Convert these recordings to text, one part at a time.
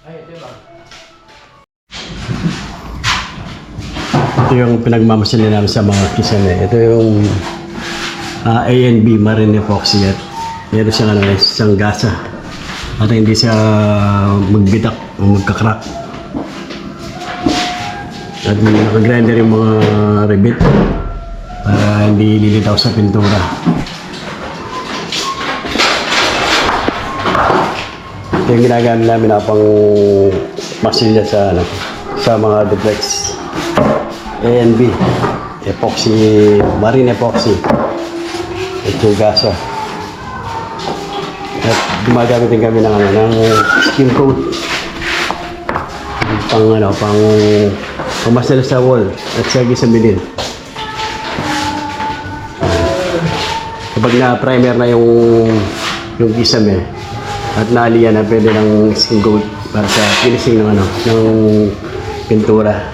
Ito yung pinagmamasalin namin sa mga kisame. Ito yung A&B Marine Epoxy at meron siyang isang gasa para hindi siya magbitak o magkakrak. At may nakagrinder yung mga rivet para hindi lilitaw sa pintura. Ito yung ginagamit namin na pang masilya sa mga duplex. A&B Epoxy, Marine Epoxy. Ito yung gasa. At gumagamit din kami ng skin coat. Pang pumasal sa wall at sa gisabilin. Kapag na-primer na yung gisame at naaliyan na pwede ng skin coat para sa finishing ng pintura.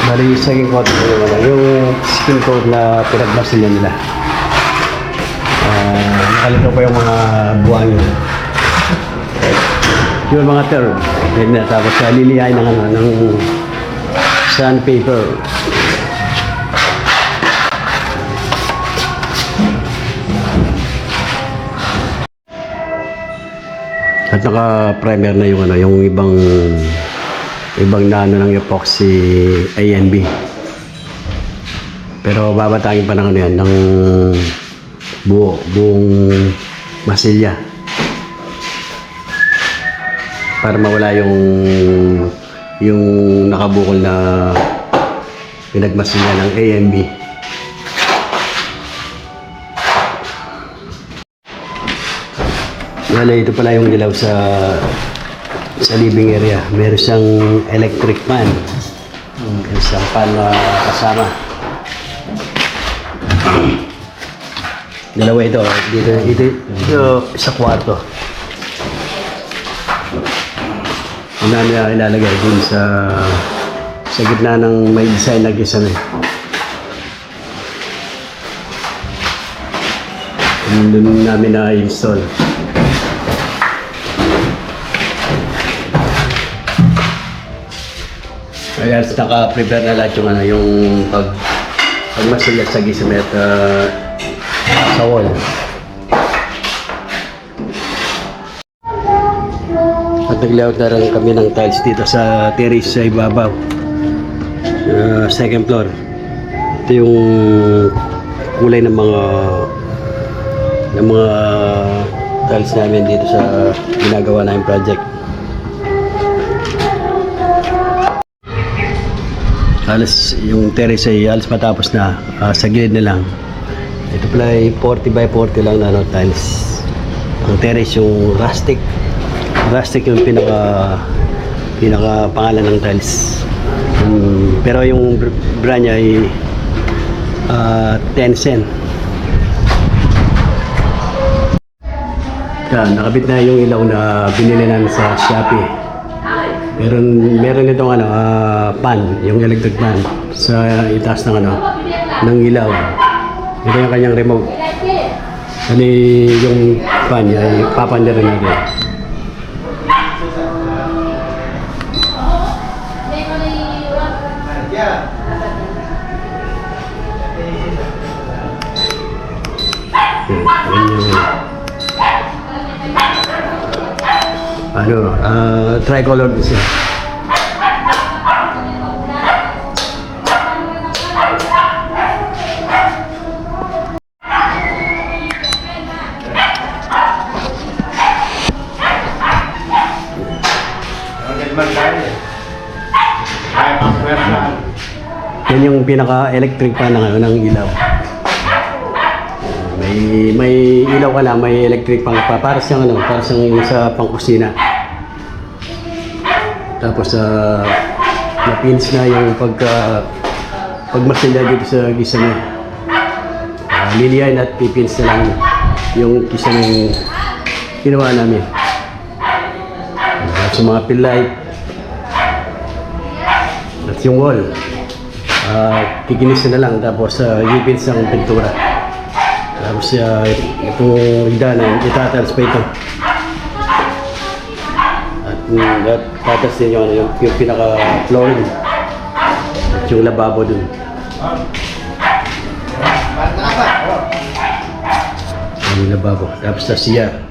Bali yung second coat yung skin coat na pinagbasilyan nila. Nakalito pa yung mga buwan yun. Yung mga term. Tapos lilihain ng sandpaper. At naka-primer na yung ibang ng epoxy A&B. Pero babatangin pa ng ng buong masilya para mawala yung nakabukol na pinagmasilya ng A&B. Wala, ito pala yung ilaw sa living area. Meron siyang electric fan. Isang fan na kasama. Dalawa ito. Dito sa kwarto. Ano na ilalagay dun sa gitna ng may design na gisame. Doon namin na-install. Kaya naka-prepare na lahat yung pagmasilya sa gisame at sa wall. At nag-layout na rin kami ng tiles dito sa terrace sa ibabaw. Second floor. Ito yung kulay ng mga tiles namin dito sa ginagawa namin project. Alas yung terrace ay alas matapos na, sa gilid na lang. Ito pala ay 40 by 40 lang na tiles. Ang terrace yung rustic yung pinaka pangalan ng tiles. Pero yung brand niya ay Tencent. Yan, nakabit na yung ilaw na binili namin sa Shopee. Meron itong pan, yung electric pan sa itaas ng ng ilaw. Ito yung kanyang remote. Kali yung pan ay papanda rin natin. Tricolor din siya. Yan yung pinaka-electric pa ng ilaw. May ilaw ka na, may electric pang para siyang para siyang sa pangkusina. Tapos na-pins na yung pagmasilya dito sa gisa niya. Liliyan at pipins na lang yung gisa ng ginawa namin. Sa mga pill light at yung wall, kikinis na lang tapos ipins ang pintura. Tapos itong higdanan, itatals pa ito. At tatas din yung pinaka-flooring at yung lababo dun. Yung lababo. Tapos sa CR.